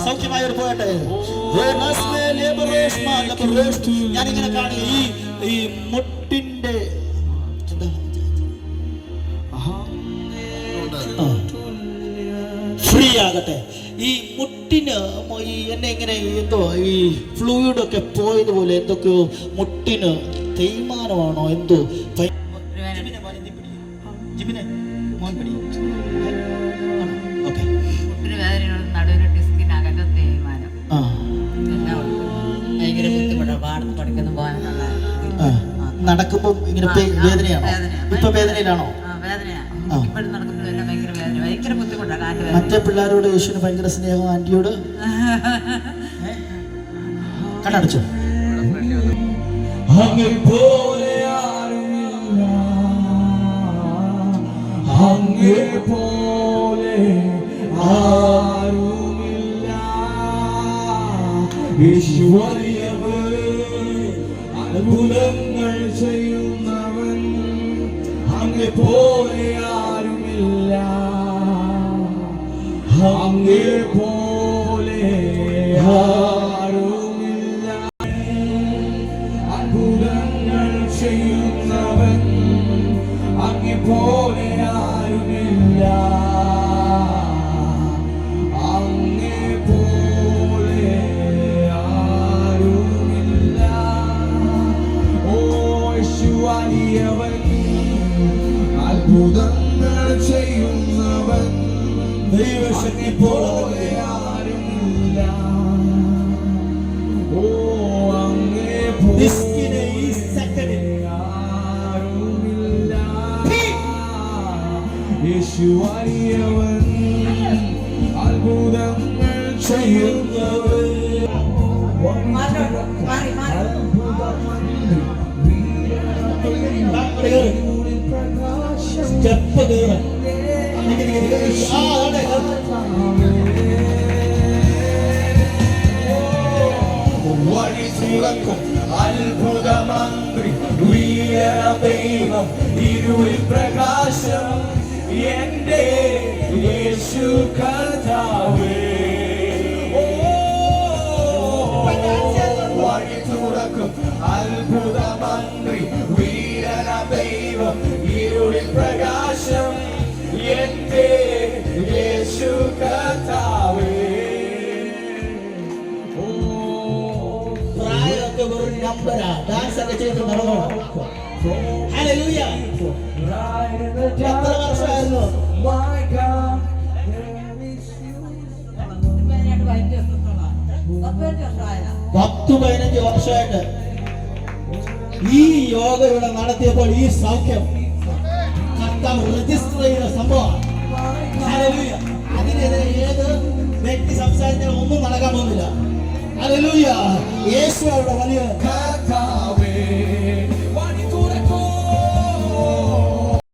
സൗഖ്യമായൊരു പോകട്ടെ. ഞാനിങ്ങനെ കാണുക ഈ മുട്ടിന്റെ ഫ്രീ ആകട്ടെ. ഈ മുട്ടിന് എന്നെ ഇങ്ങനെ എന്തോ ഈ ഫ്ലൂയിഡ് ഒക്കെ പോയതുപോലെ എന്തൊക്കെയോ മുട്ടിന് തേയ്മാനമാണോ എന്തോ. നടക്കുമ്പോ ഇങ്ങനെ വേദനയാണോ? ഇപ്പൊ വേദനയിലാണോ? മറ്റേ പിള്ളേരോട് യേശുവിന് ഭയങ്കര സ്നേഹം. ആന്റിയോട് കണ്ണടച്ചോ? അത്ഭുതങ്ങൾ ചെയ്യുന്നവൻ അങ്ങേ പോലെ ആരുമില്ല, അങ്ങേ പോലെ ആരുമില്ല. അത്ഭുതങ്ങൾ ചെയ്യുന്നവൻ അങ്ങേ പോലെ ആരുമില്ല, അങ്ങേ പോലെ ആരുമില്ല. ഓ യേശുവാനിയവൻ അത്ഭുതങ്ങൾ ചെയ്യുന്നവൻ ദൈവശക്തി പോലെ ആരുമില്ല. ഓ അങ്ങേ പോലെ ആരുമില്ല. യേശുവാനിയവൻ അത്ഭുതങ്ങൾ ചെയ്യുന്നവൻ വഴി തുറക്കും അത്ഭുതമന്ത്രി വീര ദൈവം ഇരുളിൽ പ്രകാശം എന്റെ യേശു കർത്താവേ. വഴി തുറക്കും അത്ഭുതമന്ത്രി വീര ദൈവം ഇരുളിൽ പ്രകാശം എന്റെ യേശു കർത്താവേ. പ്രായമൊക്കെ വെറും നമ്പരാ. ഡാൻസ് ഒക്കെ ചെയ്ത് നടന്നോളാം. ഹല്ലേലൂയ. എത്ര വർഷമായിരുന്നു? 10-15 വർഷമായിട്ട് ഈ യോഗ ഇവിടെ നടത്തിയപ്പോൾ ഈ സൗഖ്യം കർത്താവ് രജിസ്റ്റർ ചെയ്യുന്ന സംഭവമാണ്. ഹല്ലേലൂയ. അതിനെതിരെ ഏത് വ്യക്തി സംസാരിച്ചാലും ഒന്നും നടക്കാൻ പോകുന്നില്ല. ഹല്ലേലൂയ. യേശു അവിടെ വലിയ കർത്താവേ